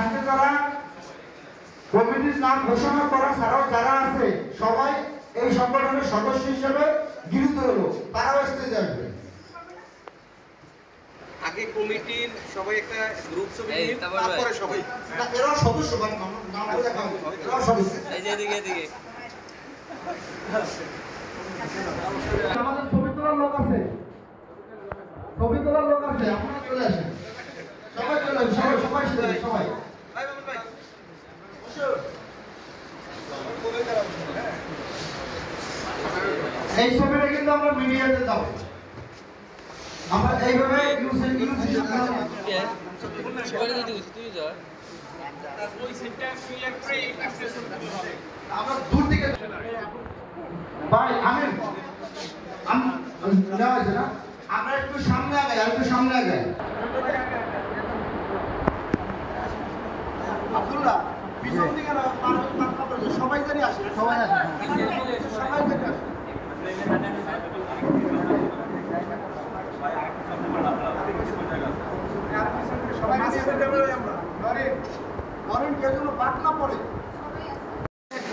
আজকে যারা কমিটির নাম ঘোষণা করা ছাড়াও যারা আছে সবাই এই সংগঠনের সদস্য হিসেবে গৃহীত হলো, তারাও স্টেজে আসবে। আগে কমিটির সবাই একটা গ্রুপ ছবি নিয়ে তারপরে সবাই এরাও সদস্য, নাম বলে দেখা হবে, এরাও সদস্য। এই যে এদিকে আমাদের ছবি তোলার লোক আছে, ছবি তোলার লোক আছে, আপনারা চলে আসেন, সবাই চলে আসেন, সবাই সবাই ভাই মামুন ভাই এই ছবিটা কিন্তু আমরা মিডিয়াতে দাও, আমরা এইভাবে আমরা দূর থেকে ভাই নেওয়া হয়েছে না, আমরা একটু সামনে আগাই, আর একটু সামনে আগাই। আব্দুল্লাহ পিছন দিকে না, সবাই জানি আসে, সবাই আসে, সবাই জানি আসে।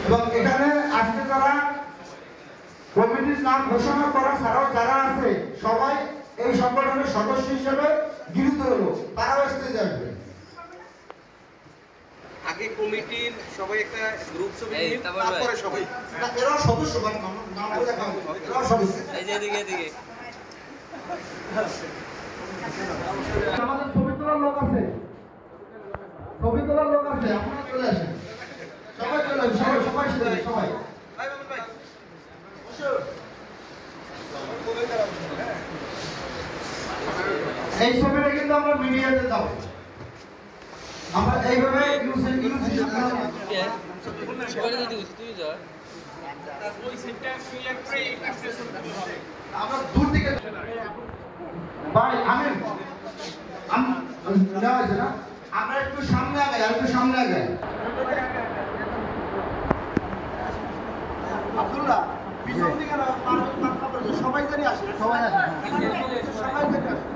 এবং এখানে আজকে যারা কমিটির নাম ঘোষণা করা ছাড়াও যারা আছে সবাই এই সংগঠনের সদস্য হিসেবে গৃহীত হলো, তারাও স্টেজে আসবে। আগে কমিটির সবাই একটা গ্রুপ ছবি নিয়ে তারপরে সবাই এরাও সদস্য, নাম বলে দেখা হবে, এরাও সদস্য। এই যে এদিকে আমাদের ছবি তোলার লোক আছে, ছবি তোলার লোক আছে, আপনারা চলে আসেন, সবাই চলে আসেন, সবাই সবাই ভাই মামুন ভাই এই ছবিটা কিন্তু আমরা মিডিয়াতে দাও, আমরা এইভাবে আমরা দূর থেকে ভাই নেওয়া হয়েছে না, আমরা একটু সামনে আগাই, আর একটু সামনে আগাই। আব্দুল্লাহ পিছন দিকে না, সবাই জানি আসে, সবাই আসে, সবাই জানি আসে।